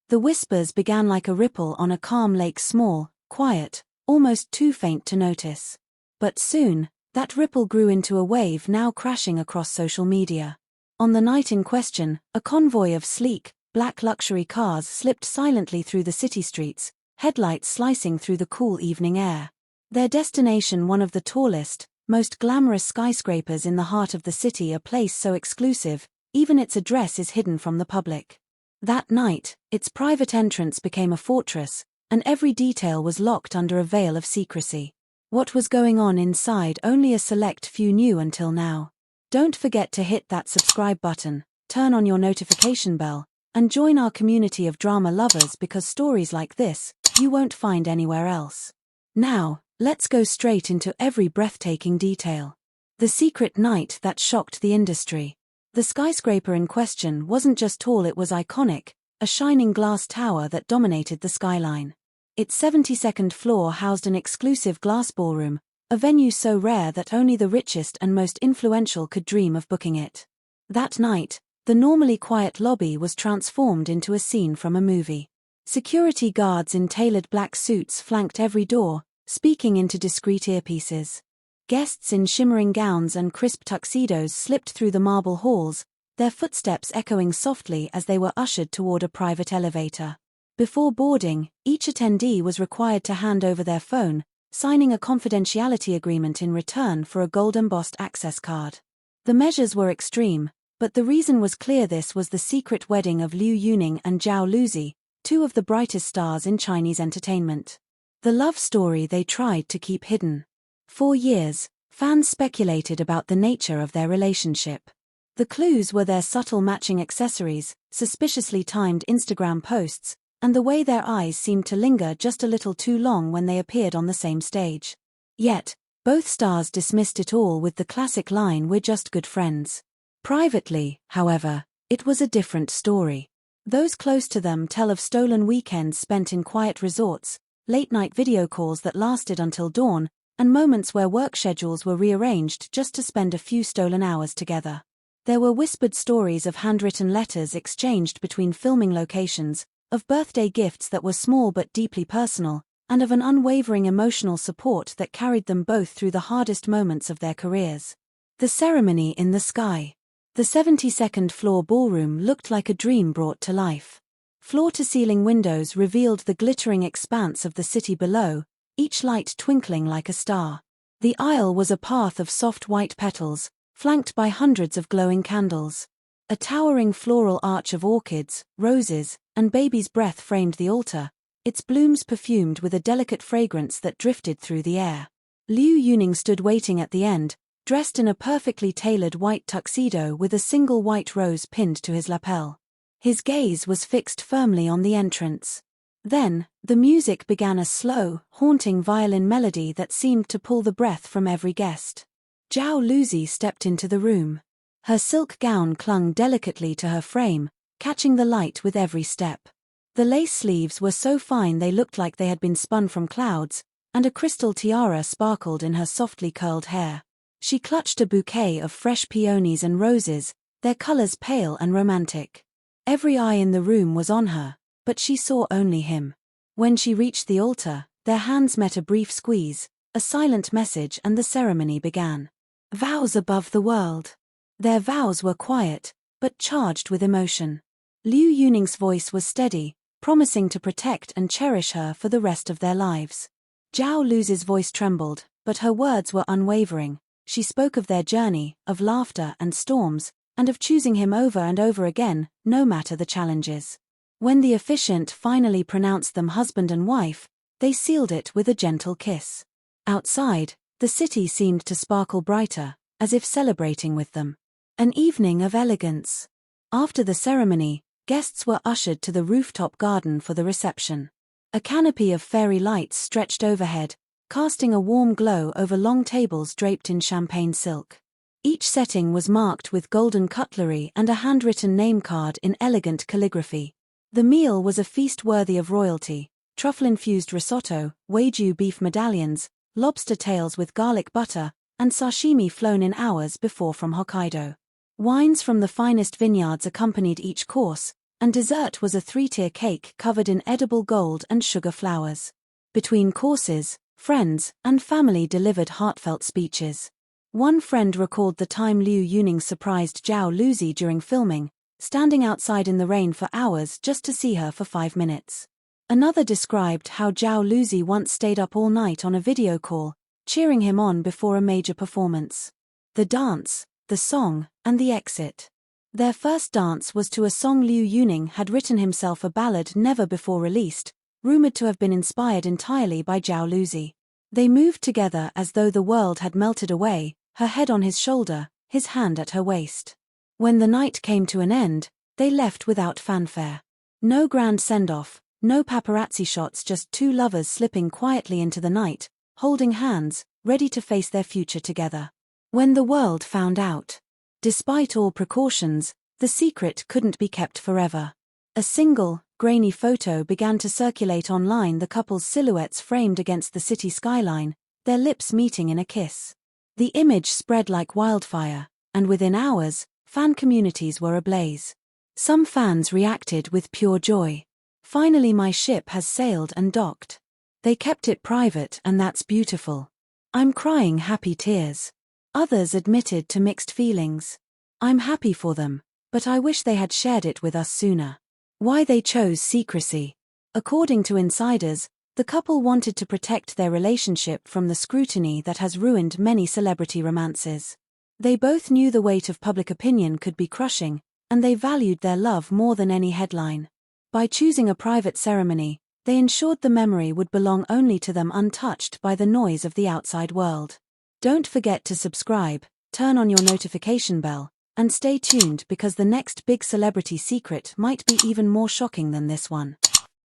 The whispers began like a ripple on a calm lake, small, quiet, almost too faint to notice. But soon, that ripple grew into a wave now crashing across social media. On the night in question, a convoy of sleek, black luxury cars slipped silently through the city streets, headlights slicing through the cool evening air. Their destination, one of the tallest, most glamorous skyscrapers in the heart of the city, a place so exclusive, even its address is hidden from the public. That night, its private entrance became a fortress, and every detail was locked under a veil of secrecy. What was going on inside only a select few knew until now. Don't forget to hit that subscribe button, turn on your notification bell, and join our community of drama lovers, because stories like this, you won't find anywhere else. Now, let's go straight into every breathtaking detail. The secret night that shocked the industry. The skyscraper in question wasn't just tall, it was iconic, a shining glass tower that dominated the skyline. Its 72nd floor housed an exclusive glass ballroom, a venue so rare that only the richest and most influential could dream of booking it. That night, the normally quiet lobby was transformed into a scene from a movie. Security guards in tailored black suits flanked every door, speaking into discreet earpieces. Guests in shimmering gowns and crisp tuxedos slipped through the marble halls, their footsteps echoing softly as they were ushered toward a private elevator. Before boarding, each attendee was required to hand over their phone, signing a confidentiality agreement in return for a gold-embossed access card. The measures were extreme, but the reason was clear: this was the secret wedding of Liu Yuning and Zhao Lusi, two of the brightest stars in Chinese entertainment. The love story they tried to keep hidden. For years, fans speculated about the nature of their relationship. The clues were their subtle matching accessories, suspiciously timed Instagram posts, and the way their eyes seemed to linger just a little too long when they appeared on the same stage. Yet, both stars dismissed it all with the classic line, "We're just good friends." Privately, however, it was a different story. Those close to them tell of stolen weekends spent in quiet resorts, late-night video calls that lasted until dawn, and moments where work schedules were rearranged just to spend a few stolen hours together. There were whispered stories of handwritten letters exchanged between filming locations, of birthday gifts that were small but deeply personal, and of an unwavering emotional support that carried them both through the hardest moments of their careers. The ceremony in the sky. The 72nd floor ballroom looked like a dream brought to life. Floor-to-ceiling windows revealed the glittering expanse of the city below, each light twinkling like a star. The aisle was a path of soft white petals, flanked by hundreds of glowing candles. A towering floral arch of orchids, roses, and baby's breath framed the altar, its blooms perfumed with a delicate fragrance that drifted through the air. Liu Yuning stood waiting at the end, dressed in a perfectly tailored white tuxedo with a single white rose pinned to his lapel. His gaze was fixed firmly on the entrance. Then, the music began, a slow, haunting violin melody that seemed to pull the breath from every guest. Zhao Lusi stepped into the room. Her silk gown clung delicately to her frame, catching the light with every step. The lace sleeves were so fine they looked like they had been spun from clouds, and a crystal tiara sparkled in her softly curled hair. She clutched a bouquet of fresh peonies and roses, their colors pale and romantic. Every eye in the room was on her, but she saw only him. When she reached the altar, their hands met, a brief squeeze, a silent message, and the ceremony began. Vows above the world. Their vows were quiet, but charged with emotion. Liu Yuning's voice was steady, promising to protect and cherish her for the rest of their lives. Zhao Lusi's voice trembled, but her words were unwavering. She spoke of their journey, of laughter and storms, and of choosing him over and over again, no matter the challenges. When the officiant finally pronounced them husband and wife, they sealed it with a gentle kiss. Outside, the city seemed to sparkle brighter, as if celebrating with them. An evening of elegance. After the ceremony, guests were ushered to the rooftop garden for the reception. A canopy of fairy lights stretched overhead, casting a warm glow over long tables draped in champagne silk. Each setting was marked with golden cutlery and a handwritten name card in elegant calligraphy. The meal was a feast worthy of royalty: truffle-infused risotto, wagyu beef medallions, lobster tails with garlic butter, and sashimi flown in hours before from Hokkaido. Wines from the finest vineyards accompanied each course, And dessert was a 3-tier cake covered in edible gold and sugar flowers. Between courses, friends and family delivered heartfelt speeches. One friend recalled the time Liu Yuning surprised Zhao Lusi during filming, standing outside in the rain for hours just to see her for 5 minutes. Another described how Zhao Lusi once stayed up all night on a video call, cheering him on before a major performance. The dance, the song, and the exit. Their first dance was to a song Liu Yuning had written himself, a ballad never before released, rumored to have been inspired entirely by Zhao Lusi. They moved together as though the world had melted away, her head on his shoulder, his hand at her waist. When the night came to an end, they left without fanfare. No grand send-off, no paparazzi shots, just two lovers slipping quietly into the night, holding hands, ready to face their future together. When the world found out, despite all precautions, the secret couldn't be kept forever. A single, grainy photo began to circulate online, the couple's silhouettes framed against the city skyline, their lips meeting in a kiss. The image spread like wildfire, and within hours, fan communities were ablaze. Some fans reacted with pure joy. "Finally, my ship has sailed and docked. They kept it private, and that's beautiful. I'm crying happy tears." Others admitted to mixed feelings. "I'm happy for them, but I wish they had shared it with us sooner." Why they chose secrecy? According to insiders, the couple wanted to protect their relationship from the scrutiny that has ruined many celebrity romances. They both knew the weight of public opinion could be crushing, and they valued their love more than any headline. By choosing a private ceremony, they ensured the memory would belong only to them, untouched by the noise of the outside world. Don't forget to subscribe, turn on your notification bell, and stay tuned, because the next big celebrity secret might be even more shocking than this one.